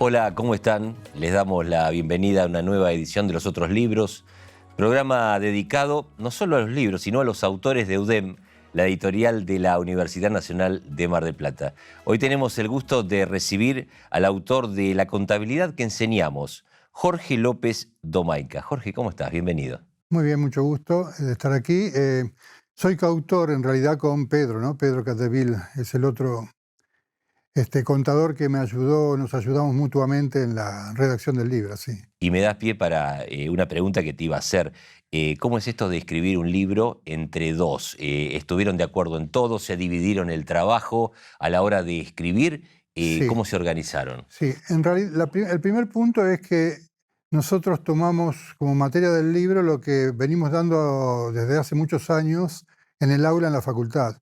Hola, ¿cómo están? Les damos la bienvenida a una nueva edición de Los Otros Libros, programa dedicado no solo a los libros, sino a los autores de UDEM, la editorial de la Universidad Nacional de Mar del Plata. Hoy tenemos el gusto de recibir al autor de La contabilidad que enseñamos, Jorge López Domaica. Jorge, ¿cómo estás? Bienvenido. Muy bien, mucho gusto de estar aquí. Soy coautor en realidad con Pedro, ¿no? Pedro Capdeville es el otro contador que me ayudó, nos ayudamos mutuamente en la redacción del libro, sí. Y me das pie para una pregunta que te iba a hacer. ¿Cómo es esto de escribir un libro entre dos? ¿Estuvieron de acuerdo en todo? ¿Se dividieron el trabajo a la hora de escribir? Sí, ¿Cómo se organizaron? sí. En realidad, el primer punto es que nosotros tomamos como materia del libro lo que venimos dando desde hace muchos años en el aula en la facultad.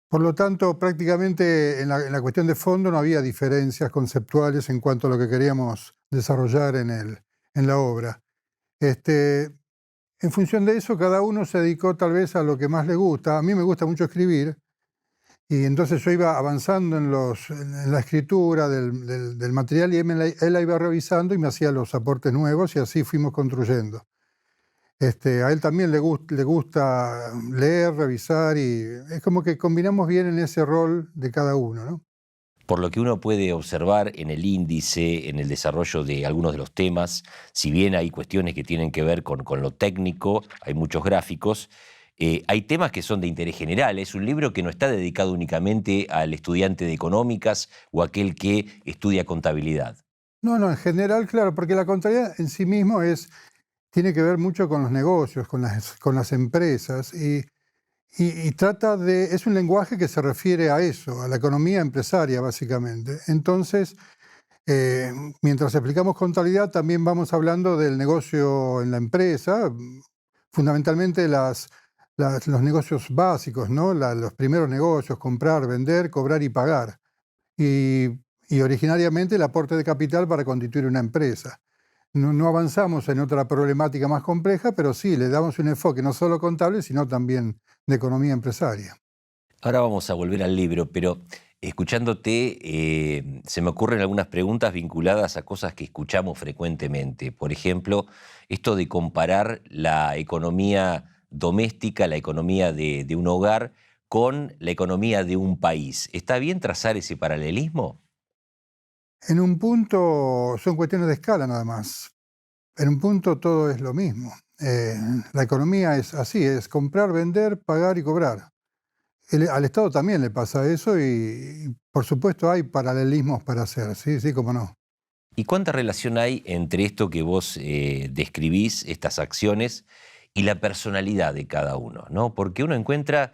Por lo tanto, prácticamente en la cuestión de fondo no había diferencias conceptuales en cuanto a lo que queríamos desarrollar en la obra. En función de eso, cada uno se dedicó tal vez a lo que más le gusta. A mí me gusta mucho escribir, y entonces yo iba avanzando en la escritura del material, y él la iba revisando y me hacía los aportes nuevos, y así fuimos construyendo. A él también le gusta leer, revisar, y es como que combinamos bien en ese rol de cada uno, ¿no? Por lo que uno puede observar en el índice, en el desarrollo de algunos de los temas, si bien hay cuestiones que tienen que ver con lo técnico, hay muchos gráficos, hay temas que son de interés general. Es un libro que no está dedicado únicamente al estudiante de económicas o aquel que estudia contabilidad. No, en general, claro, porque la contabilidad en sí mismo tiene que ver mucho con los negocios, con las empresas, y es un lenguaje que se refiere a eso, a la economía empresaria, básicamente. Entonces, eh, mientras explicamos contabilidad, también vamos hablando del negocio en la empresa, fundamentalmente los negocios básicos, ¿no? Los primeros negocios: comprar, vender, cobrar y pagar. Y, y originariamente el aporte de capital para constituir una empresa. No avanzamos en otra problemática más compleja, pero sí le damos un enfoque no solo contable, sino también de economía empresaria. Ahora vamos a volver al libro, pero escuchándote se me ocurren algunas preguntas vinculadas a cosas que escuchamos frecuentemente. Por ejemplo, esto de comparar la economía doméstica, la economía de un hogar, con la economía de un país. ¿Está bien trazar ese paralelismo? En un punto son cuestiones de escala nada más. En un punto todo es lo mismo. La economía es así, es comprar, vender, pagar y cobrar. Al Estado también le pasa eso, y por supuesto hay paralelismos para hacer, sí, cómo no. ¿Y cuánta relación hay entre esto que vos describís, estas acciones, y la personalidad de cada uno, ¿no? Porque uno encuentra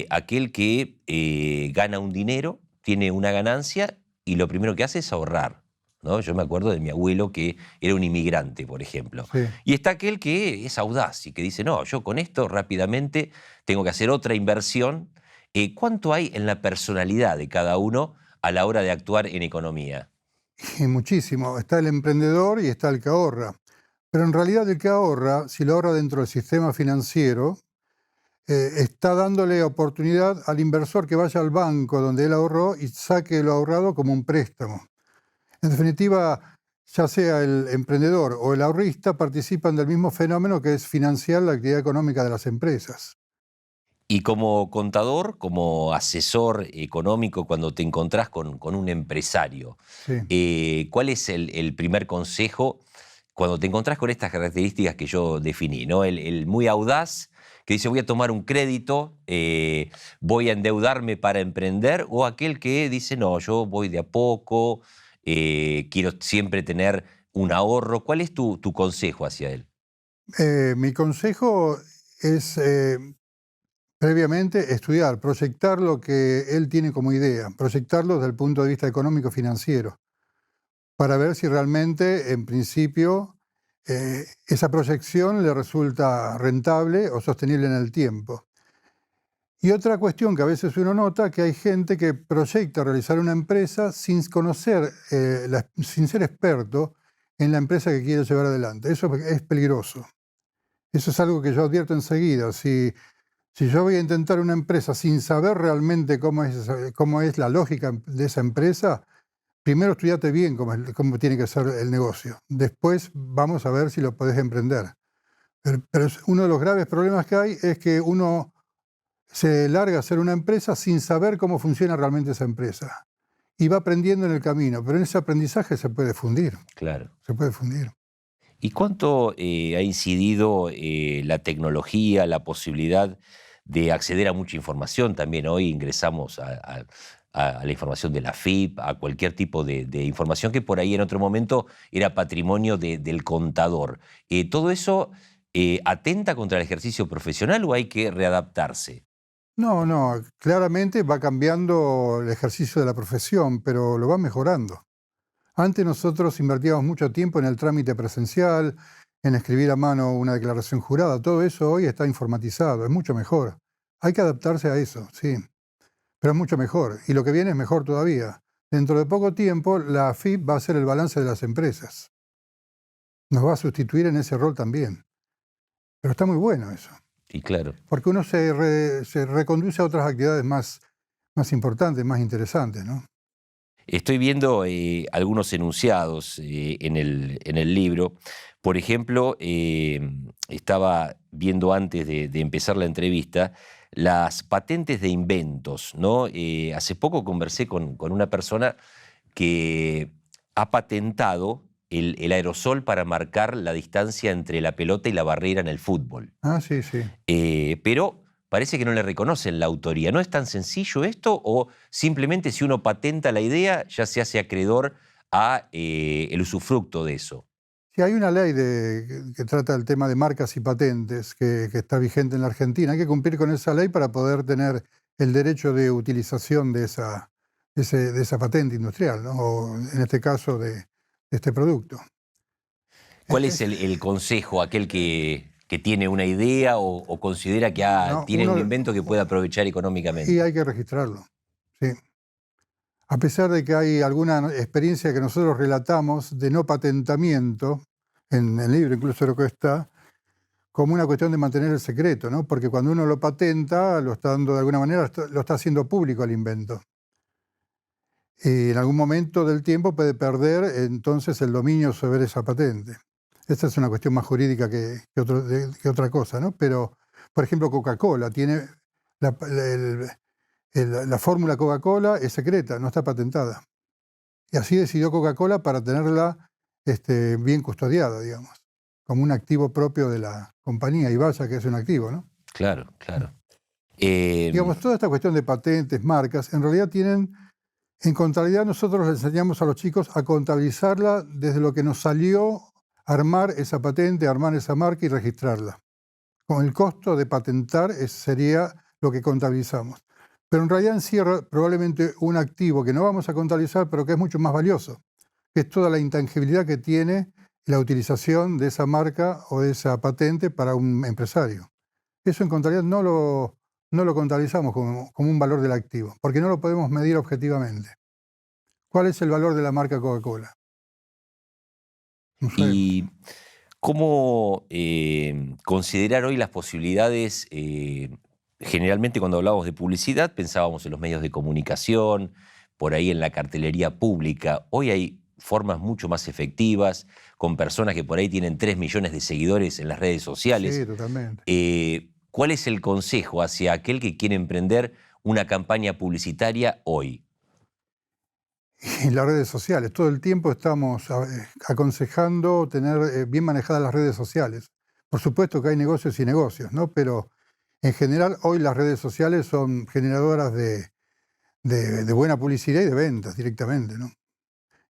aquel que gana un dinero, tiene una ganancia, y lo primero que hace es ahorrar, ¿no? Yo me acuerdo de mi abuelo, que era un inmigrante, por ejemplo. Sí. Y está aquel que es audaz y que dice, no, yo con esto rápidamente tengo que hacer otra inversión. ¿Cuánto hay en la personalidad de cada uno a la hora de actuar en economía? Y muchísimo. Está el emprendedor y está el que ahorra. Pero en realidad el que ahorra, si lo ahorra dentro del sistema financiero, está dándole oportunidad al inversor que vaya al banco donde él ahorró y saque lo ahorrado como un préstamo. En definitiva, ya sea el emprendedor o el ahorrista, participan del mismo fenómeno, que es financiar la actividad económica de las empresas. Y como contador, como asesor económico, cuando te encontrás con un empresario, Sí. ¿cuál es el primer consejo cuando te encontrás con estas características que yo definí, ¿no? El muy audaz, que dice voy a tomar un crédito, voy a endeudarme para emprender, o aquel que dice no, yo voy de a poco, quiero siempre tener un ahorro. ¿Cuál es tu consejo hacia él? Mi consejo es, previamente, estudiar, proyectar lo que él tiene como idea, proyectarlo desde el punto de vista económico-financiero, para ver si realmente, en principio, esa proyección le resulta rentable o sostenible en el tiempo. Y otra cuestión que a veces uno nota, que hay gente que proyecta realizar una empresa sin conocer, sin ser experto en la empresa que quiere llevar adelante. Eso es peligroso. Eso es algo que yo advierto enseguida. Si yo voy a intentar una empresa sin saber realmente cómo es la lógica de esa empresa, primero estudiate bien cómo tiene que ser el negocio. Después vamos a ver si lo podés emprender. Pero uno de los graves problemas que hay es que uno se larga a hacer una empresa sin saber cómo funciona realmente esa empresa. Y va aprendiendo en el camino, pero en ese aprendizaje se puede fundir. Claro. Se puede fundir. ¿Y cuánto ha incidido la tecnología, la posibilidad de acceder a mucha información? También hoy ingresamos a la información de la FIP, a cualquier tipo de información que por ahí en otro momento era patrimonio del contador. ¿Todo eso atenta contra el ejercicio profesional o hay que readaptarse? No, claramente va cambiando el ejercicio de la profesión, pero lo va mejorando. Antes nosotros invertíamos mucho tiempo en el trámite presencial, en escribir a mano una declaración jurada. Todo eso hoy está informatizado, es mucho mejor. Hay que adaptarse a eso, sí, pero es mucho mejor. Y lo que viene es mejor todavía. Dentro de poco tiempo, la AFIP va a hacer el balance de las empresas. Nos va a sustituir en ese rol también. Pero está muy bueno eso. Y claro. Porque uno se reconduce a otras actividades más importantes, más interesantes, ¿no? Estoy viendo algunos enunciados en el libro. Por ejemplo, estaba viendo antes de empezar la entrevista las patentes de inventos, ¿no? Hace poco conversé con una persona que ha patentado el aerosol para marcar la distancia entre la pelota y la barrera en el fútbol. Ah, sí. Pero parece que no le reconocen la autoría. ¿No es tan sencillo esto o simplemente si uno patenta la idea ya se hace acreedor a el usufructo de eso? Sí, hay una ley que trata el tema de marcas y patentes que está vigente en la Argentina. Hay que cumplir con esa ley para poder tener el derecho de utilización de esa patente industrial, ¿no? O en este caso de este producto. ¿Cuál es el consejo a aquel que tiene una idea o considera que No, tiene un invento que puede aprovechar económicamente? Y hay que registrarlo, sí. A pesar de que hay alguna experiencia que nosotros relatamos de no patentamiento, en el libro incluso lo que está, como una cuestión de mantener el secreto, ¿no? Porque cuando uno lo patenta, lo está dando de alguna manera, lo está haciendo público el invento. Y en algún momento del tiempo puede perder entonces el dominio sobre esa patente. Esta es una cuestión más jurídica que otra cosa, ¿no? Pero, por ejemplo, Coca-Cola tiene la fórmula Coca-Cola es secreta, no está patentada. Y así decidió Coca-Cola para tenerla bien custodiada, digamos, como un activo propio de la compañía. Y vaya que es un activo, ¿no? Claro. Digamos, toda esta cuestión de patentes, marcas, en realidad en contabilidad nosotros le enseñamos a los chicos a contabilizarla desde lo que nos salió armar esa patente, armar esa marca y registrarla. Con el costo de patentar sería lo que contabilizamos. Pero en realidad encierra probablemente un activo que no vamos a contabilizar, pero que es mucho más valioso, que es toda la intangibilidad que tiene la utilización de esa marca o de esa patente para un empresario. Eso en contabilidad no lo contabilizamos como un valor del activo, porque no lo podemos medir objetivamente. ¿Cuál es el valor de la marca Coca-Cola? No sé. ¿Y cómo considerar hoy las posibilidades? Generalmente cuando hablábamos de publicidad pensábamos en los medios de comunicación, por ahí en la cartelería pública. Hoy hay formas mucho más efectivas, con personas que por ahí tienen 3 millones de seguidores en las redes sociales. Sí, totalmente. ¿Cuál es el consejo hacia aquel que quiere emprender una campaña publicitaria hoy? Y las redes sociales. Todo el tiempo estamos aconsejando tener bien manejadas las redes sociales. Por supuesto que hay negocios y negocios, ¿no? Pero en general hoy las redes sociales son generadoras de buena publicidad y de ventas directamente, ¿no?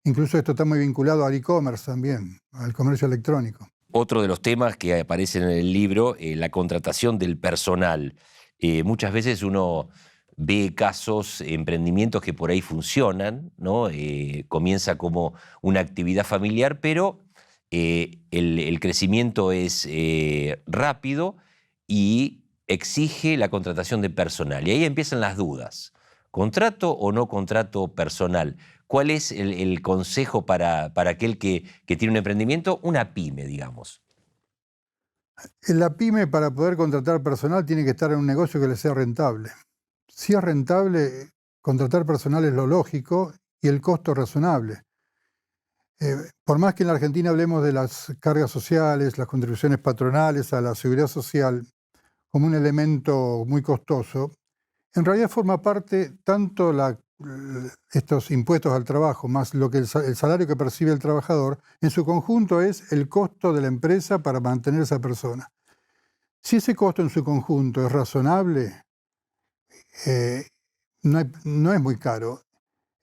Incluso esto está muy vinculado al e-commerce también, al comercio electrónico. Otro de los temas que aparecen en el libro, la contratación del personal. Muchas veces uno ve casos, emprendimientos que por ahí funcionan, ¿no? Comienza como una actividad familiar, pero el crecimiento es rápido y exige la contratación de personal. Y ahí empiezan las dudas. ¿Contrato o no contrato personal? ¿Cuál es el consejo para aquel que tiene un emprendimiento? Una pyme, digamos. En la pyme, para poder contratar personal, tiene que estar en un negocio que le sea rentable. Si es rentable, contratar personal es lo lógico y el costo razonable. Por más que en la Argentina hablemos de las cargas sociales, las contribuciones patronales a la seguridad social como un elemento muy costoso, en realidad forma parte tanto estos impuestos al trabajo más lo que el salario que percibe el trabajador, en su conjunto es el costo de la empresa para mantener a esa persona. Si ese costo en su conjunto es razonable, no es muy caro.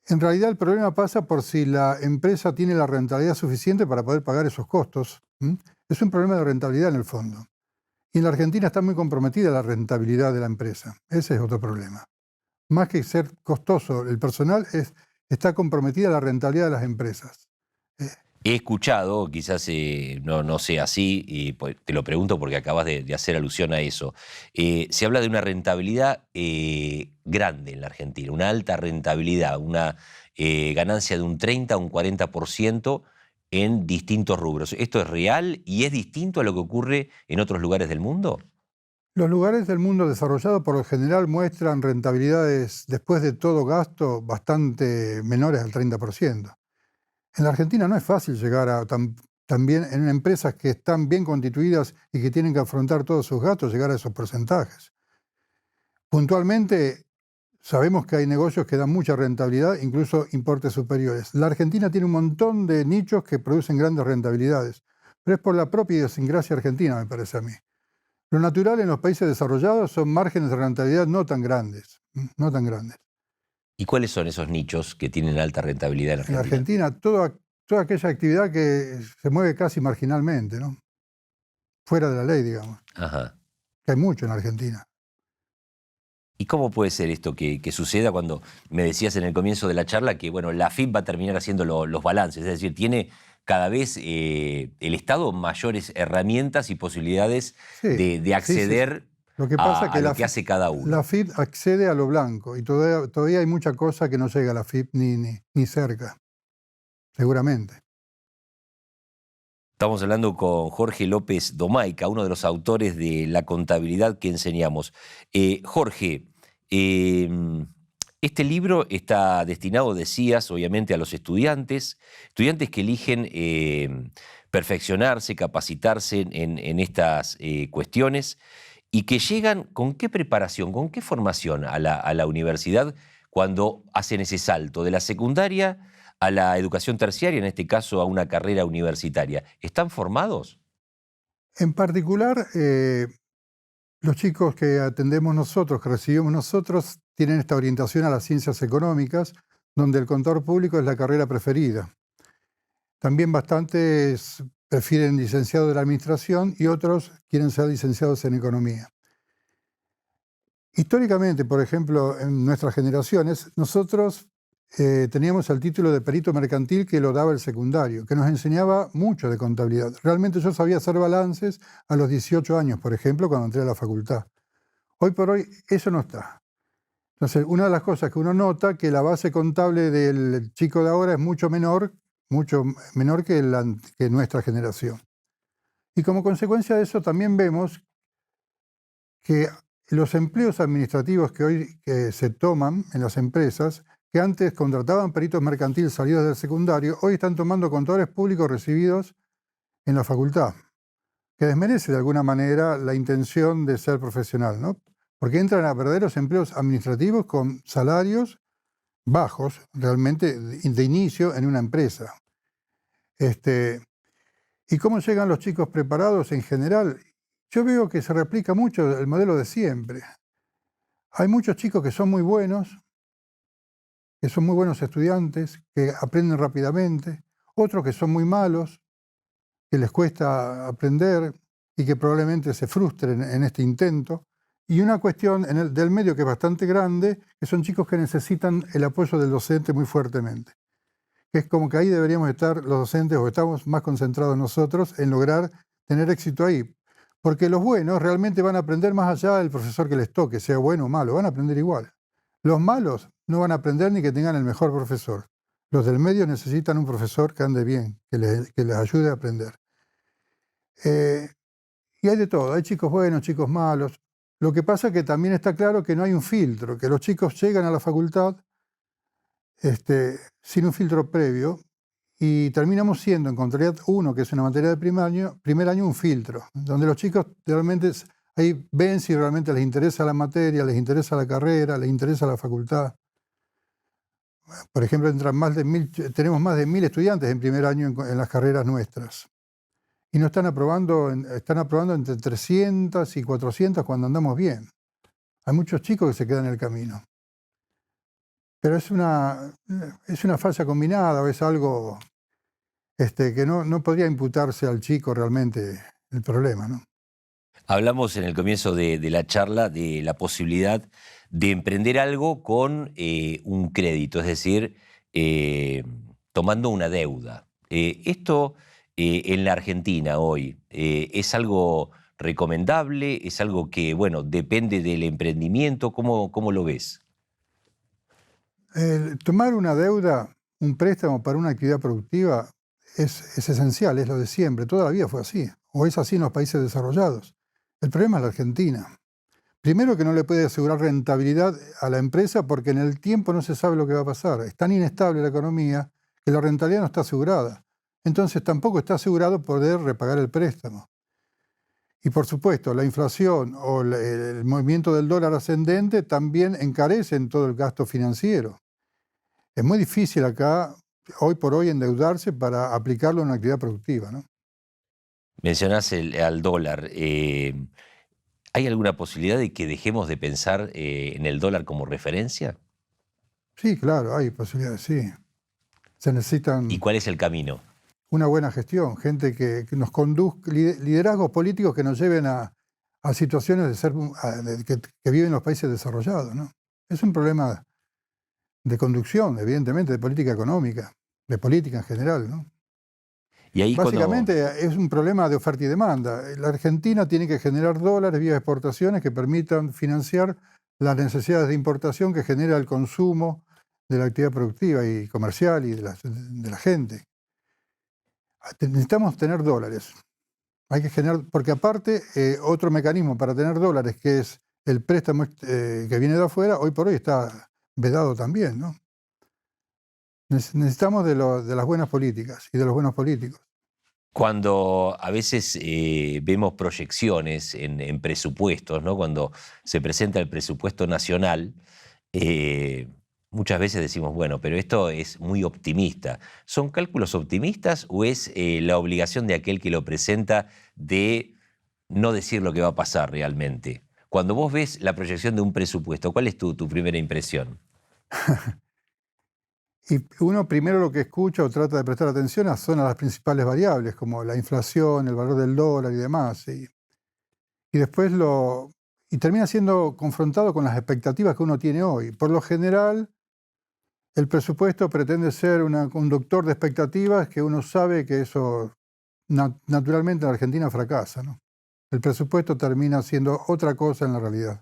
En realidad el problema pasa por si la empresa tiene la rentabilidad suficiente para poder pagar esos costos. Es un problema de rentabilidad en el fondo. Y en la Argentina está muy comprometida la rentabilidad de la empresa. Ese es otro problema. Más que ser costoso el personal, está comprometida la rentabilidad de las empresas. He escuchado, quizás no sea así, y te lo pregunto porque acabas de hacer alusión a eso. Se habla de una rentabilidad grande en la Argentina, una alta rentabilidad, una ganancia de un 30 a un 40% en distintos rubros. ¿Esto es real y es distinto a lo que ocurre en otros lugares del mundo? Los lugares del mundo desarrollado por lo general muestran rentabilidades después de todo gasto bastante menores al 30%. En la Argentina no es fácil llegar a también en empresas que están bien constituidas y que tienen que afrontar todos sus gastos, llegar a esos porcentajes. Puntualmente, sabemos que hay negocios que dan mucha rentabilidad, incluso importes superiores. La Argentina tiene un montón de nichos que producen grandes rentabilidades, pero es por la propia idiosincrasia argentina, me parece a mí. Lo natural en los países desarrollados son márgenes de rentabilidad no tan grandes, no tan grandes. ¿Y cuáles son esos nichos que tienen alta rentabilidad en En Argentina? Argentina, toda aquella actividad que se mueve casi marginalmente, ¿no? Fuera de la ley, digamos. Ajá. Que hay mucho en Argentina. ¿Y cómo puede ser esto que suceda cuando me decías en el comienzo de la charla que bueno, la AFIP va a terminar haciendo los balances? Es decir, tiene cada vez el Estado mayores herramientas y posibilidades Sí, de acceder sí. Lo que pasa es a que lo que hace cada la uno. AFIP accede a lo blanco y todavía hay mucha cosa que no llega a la AFIP ni cerca, seguramente. Estamos hablando con Jorge López Domaica, uno de los autores de La contabilidad que enseñamos. Jorge, este libro está destinado, decías, obviamente a los estudiantes que eligen perfeccionarse, capacitarse en estas cuestiones y que llegan con qué preparación, con qué formación a la universidad cuando hacen ese salto de la secundaria a la educación terciaria, en este caso a una carrera universitaria. ¿Están formados? En particular, los chicos que atendemos nosotros, que recibimos nosotros, tienen esta orientación a las ciencias económicas, donde el contador público es la carrera preferida. También bastantes prefieren licenciado de la administración y otros quieren ser licenciados en economía. Históricamente, por ejemplo, en nuestras generaciones, nosotros teníamos el título de perito mercantil que lo daba el secundario, que nos enseñaba mucho de contabilidad. Realmente yo sabía hacer balances a los 18 años, por ejemplo, cuando entré a la facultad. Hoy por hoy eso no está. Entonces, una de las cosas que uno nota que la base contable del chico de ahora es mucho menor que nuestra generación. Y como consecuencia de eso también vemos que los empleos administrativos que hoy se toman en las empresas, que antes contrataban peritos mercantiles salidos del secundario, hoy están tomando contadores públicos recibidos en la facultad, que desmerece de alguna manera la intención de ser profesional, ¿no? Porque entran a verdaderos empleos administrativos con salarios bajos, realmente de inicio en una empresa. ¿Y cómo llegan los chicos preparados en general? Yo veo que se replica mucho el modelo de siempre. Hay muchos chicos que son muy buenos estudiantes, que aprenden rápidamente, otros que son muy malos, que les cuesta aprender y que probablemente se frustren en este intento. Y una cuestión del medio que es bastante grande, que son chicos que necesitan el apoyo del docente muy fuertemente. Que es como que ahí deberíamos estar los docentes, o estamos más concentrados nosotros en lograr tener éxito ahí. Porque los buenos realmente van a aprender más allá del profesor que les toque, sea bueno o malo, van a aprender igual. Los malos no van a aprender ni que tengan el mejor profesor. Los del medio necesitan un profesor que ande bien, que les ayude a aprender. Y hay de todo, hay chicos buenos, chicos malos. Lo que pasa es que también está claro que no hay un filtro, que los chicos llegan a la facultad sin un filtro previo, y terminamos siendo en contabilidad 1, que es una materia de primer año, un filtro, donde los chicos realmente ahí ven si realmente les interesa la materia, les interesa la carrera, les interesa la facultad. Por ejemplo, tenemos más de 1000 estudiantes en primer año en las carreras nuestras. Y no están están aprobando entre 300 y 400 cuando andamos bien. Hay muchos chicos que se quedan en el camino. Pero es una falla combinada o es algo que no podría imputarse al chico realmente el problema, ¿no? Hablamos en el comienzo de la charla de la posibilidad de emprender algo con un crédito, es decir, tomando una deuda. Esto en la Argentina hoy es algo recomendable, es algo que, bueno, depende del emprendimiento. ¿Cómo lo ves? Tomar una deuda, un préstamo para una actividad productiva es esencial, es lo de siempre. Toda la vida fue así, o es así en los países desarrollados. El problema es la Argentina. Primero, que no le puede asegurar rentabilidad a la empresa porque en el tiempo no se sabe lo que va a pasar. Es tan inestable la economía que la rentabilidad no está asegurada. Entonces tampoco está asegurado poder repagar el préstamo. Y por supuesto, la inflación o el movimiento del dólar ascendente también encarecen todo el gasto financiero. Es muy difícil acá, hoy por hoy, endeudarse para aplicarlo en una actividad productiva, ¿no? Mencionás al dólar. ¿Hay alguna posibilidad de que dejemos de pensar en el dólar como referencia? Sí, claro, hay posibilidades, sí. Se ¿Y necesitan cuál es el camino? una buena gestión, gente que nos conduzca, liderazgos políticos que nos lleven a situaciones que viven los países desarrollados, ¿no? Es un problema de conducción, evidentemente, de política económica, de política en general, ¿no? Y ahí Básicamente es un problema de oferta y demanda. La Argentina tiene que generar dólares vía exportaciones que permitan financiar las necesidades de importación que genera el consumo de la actividad productiva y comercial y de la gente. Necesitamos tener dólares. Hay que generar, porque aparte, otro mecanismo para tener dólares, que es el préstamo que viene de afuera, hoy por hoy está vedado también, ¿no? Necesitamos de las buenas políticas y de los buenos políticos. Cuando a veces vemos proyecciones en presupuestos, ¿no? Cuando se presenta el presupuesto nacional, muchas veces decimos, bueno, pero esto es muy optimista. ¿Son cálculos optimistas o es la obligación de aquel que lo presenta de no decir lo que va a pasar realmente? Cuando vos ves la proyección de un presupuesto, ¿cuál es tu primera impresión? Y uno primero lo que escucha o trata de prestar atención son a las principales variables, como la inflación, el valor del dólar y demás. Y después termina siendo confrontado con las expectativas que uno tiene hoy. Por lo general, el presupuesto pretende ser un conductor de expectativas que uno sabe que eso naturalmente en la Argentina fracasa, ¿no? El presupuesto termina siendo otra cosa en la realidad.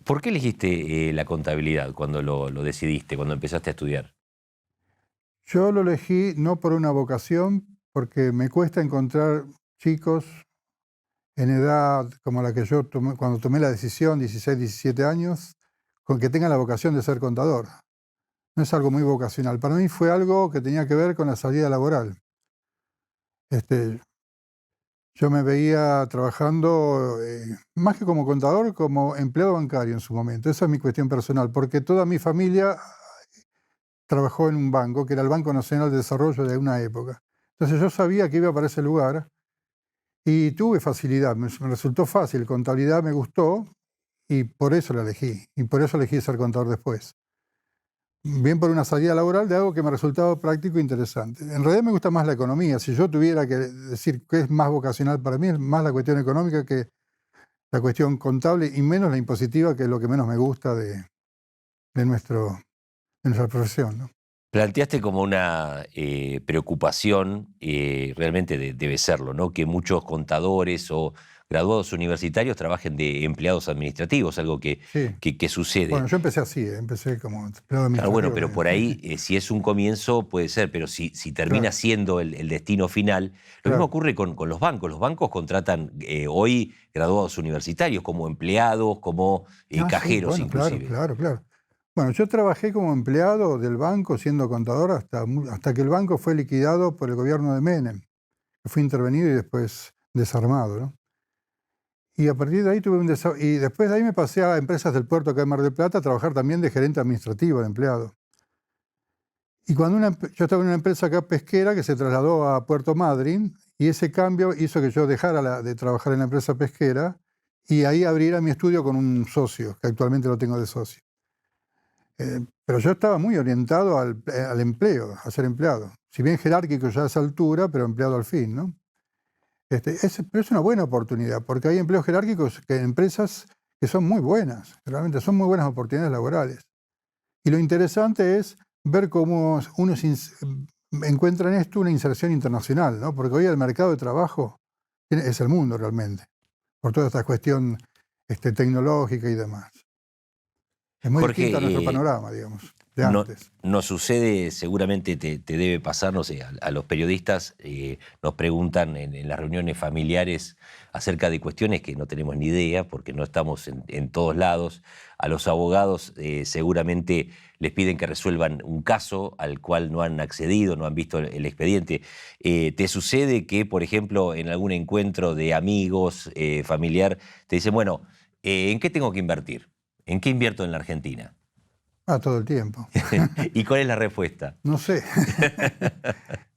¿Por qué elegiste la contabilidad cuando lo decidiste, cuando empezaste a estudiar? Yo lo elegí no por una vocación, porque me cuesta encontrar chicos en edad como la que yo tomé cuando tomé la decisión, 16, 17 años, con que tengan la vocación de ser contador. No es algo muy vocacional. Para mí fue algo que tenía que ver con la salida laboral. Yo me veía trabajando, más que como contador, como empleado bancario en su momento. Esa es mi cuestión personal, porque toda mi familia trabajó en un banco, que era el Banco Nacional de Desarrollo de una época. Entonces yo sabía que iba para ese lugar y tuve facilidad, me resultó fácil, contabilidad me gustó y por eso la elegí. Y por eso elegí ser contador después. Bien por una salida laboral de algo que me resultaba práctico e interesante. En realidad me gusta más la economía. Si yo tuviera que decir qué es más vocacional para mí, es más la cuestión económica que la cuestión contable y menos la impositiva, que es lo que menos me gusta de nuestra profesión, ¿no? Planteaste como una preocupación, realmente debe serlo, ¿no? Que muchos contadores o graduados universitarios trabajen de empleados administrativos, algo que Sí. sucede. Bueno, yo empecé así, empecé como empleado Claro, bueno, administrativo. pero por ahí, si es un comienzo, puede ser, pero si termina Claro, siendo el destino final, lo mismo claro. ocurre con los bancos. Los bancos contratan hoy graduados universitarios como empleados, como Ah, sí, cajeros bueno, claro, inclusive. claro, claro. Bueno, yo trabajé como empleado del banco, siendo contador, hasta que el banco fue liquidado por el gobierno de Menem, que fue intervenido y después desarmado, ¿no? Y a partir de ahí y después de ahí me pasé a empresas del puerto acá en Mar del Plata a trabajar también de gerente administrativo, de empleado. Y cuando yo estaba en una empresa acá pesquera que se trasladó a Puerto Madryn, y ese cambio hizo que yo dejara de trabajar en la empresa pesquera y ahí abriera mi estudio con un socio, que actualmente lo tengo de socio. Pero yo estaba muy orientado al empleo, a ser empleado. Si bien jerárquico ya a esa altura, pero empleado al fin, ¿no? Pero es una buena oportunidad, porque hay empleos jerárquicos en empresas que son muy buenas, realmente son muy buenas oportunidades laborales. Y lo interesante es ver cómo uno encuentra en esto una inserción internacional, ¿no? Porque hoy el mercado de trabajo es el mundo realmente, por toda esta cuestión tecnológica y demás. Es muy Jorge, distinto a nuestro panorama, digamos, de antes. Nos sucede, seguramente te debe pasar, no sé, a los periodistas nos preguntan en las reuniones familiares acerca de cuestiones que no tenemos ni idea porque no estamos en todos lados. A los abogados seguramente les piden que resuelvan un caso al cual no han accedido, no han visto el expediente. ¿Te sucede que, por ejemplo, en algún encuentro de amigos, familiar, te dicen, bueno, ¿en qué tengo que invertir? ¿En qué invierto en la Argentina? Todo el tiempo. ¿Y cuál es la respuesta? No sé.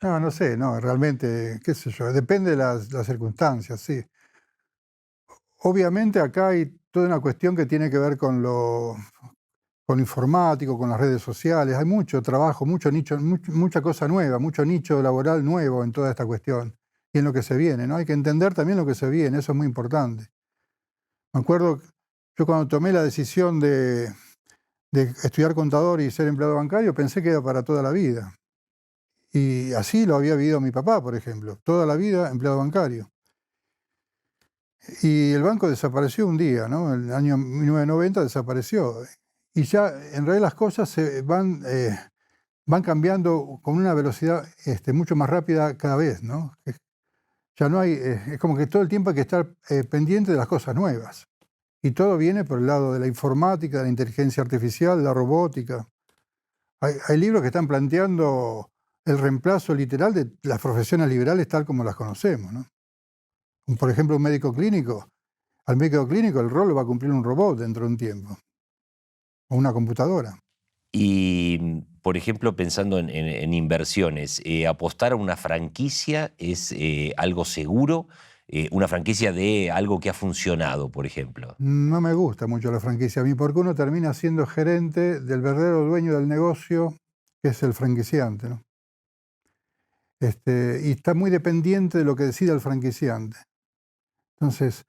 No sé, realmente, qué sé yo, depende de las circunstancias, sí. Obviamente acá hay toda una cuestión que tiene que ver con lo informático, con las redes sociales. Hay mucho trabajo, mucho nicho, mucha cosa nueva, mucho nicho laboral nuevo en toda esta cuestión y en lo que se viene, ¿no? Hay que entender también lo que se viene, eso es muy importante. Me acuerdo, yo cuando tomé la decisión de estudiar contador y ser empleado bancario, pensé que era para toda la vida. Y así lo había vivido mi papá, por ejemplo, toda la vida empleado bancario. Y el banco desapareció un día, ¿no? En el año 1990 desapareció. Y ya en realidad las cosas se van cambiando con una velocidad mucho más rápida cada vez, ¿no? Ya no hay, es como que todo el tiempo hay que estar pendiente de las cosas nuevas. Y todo viene por el lado de la informática, de la inteligencia artificial, la robótica. Hay libros que están planteando el reemplazo literal de las profesiones liberales tal como las conocemos, ¿no? Por ejemplo, un médico clínico. Al médico clínico el rol lo va a cumplir un robot dentro de un tiempo. O una computadora. Y, por ejemplo, pensando en inversiones, ¿apostar a una franquicia es algo seguro? ¿Una franquicia de algo que ha funcionado, por ejemplo? No me gusta mucho la franquicia a mí, porque uno termina siendo gerente del verdadero dueño del negocio, que es el franquiciante, ¿no? Y está muy dependiente de lo que decida el franquiciante. Entonces,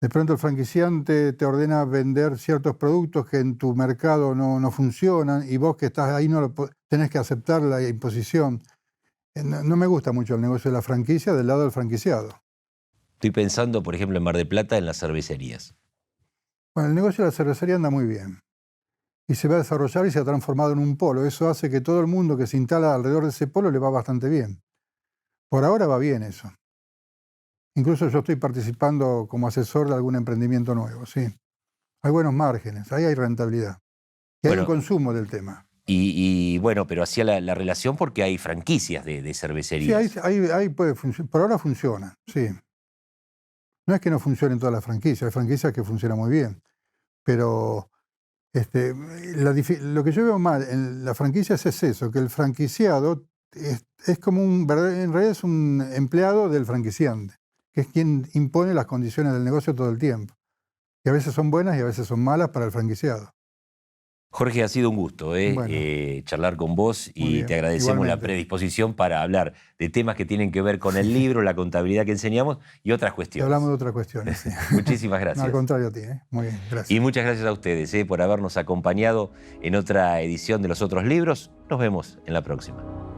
de pronto el franquiciante te ordena vender ciertos productos que en tu mercado no funcionan y vos que estás ahí tenés que aceptar la imposición. No me gusta mucho el negocio de la franquicia del lado del franquiciado. Estoy pensando, por ejemplo, en Mar del Plata, en las cervecerías. Bueno, el negocio de la cervecería anda muy bien y se va a desarrollar y se ha transformado en un polo. Eso hace que todo el mundo que se instala alrededor de ese polo le va bastante bien. Por ahora va bien eso. Incluso yo estoy participando como asesor de algún emprendimiento nuevo, sí. Hay buenos márgenes, ahí hay rentabilidad. Y hay un consumo del tema. Y bueno, pero hacía la relación porque hay franquicias de cervecerías. Sí, ahí puede funcionar. Por ahora funciona, sí. No es que no funcionen todas las franquicias, hay franquicias que funcionan muy bien. Pero lo que yo veo mal en las franquicias es eso, que el franquiciado es como en realidad es un empleado del franquiciante, que es quien impone las condiciones del negocio todo el tiempo. Y a veces son buenas y a veces son malas para el franquiciado. Jorge, ha sido un gusto charlar con vos y bien, te agradecemos igualmente. la predisposición para hablar de temas que tienen que ver con el libro, la contabilidad que enseñamos y otras cuestiones. Hablamos de otras cuestiones, sí. Muchísimas gracias. No, al contrario a ti, muy bien, gracias. Y muchas gracias a ustedes por habernos acompañado en otra edición de Los Otros Libros. Nos vemos en la próxima.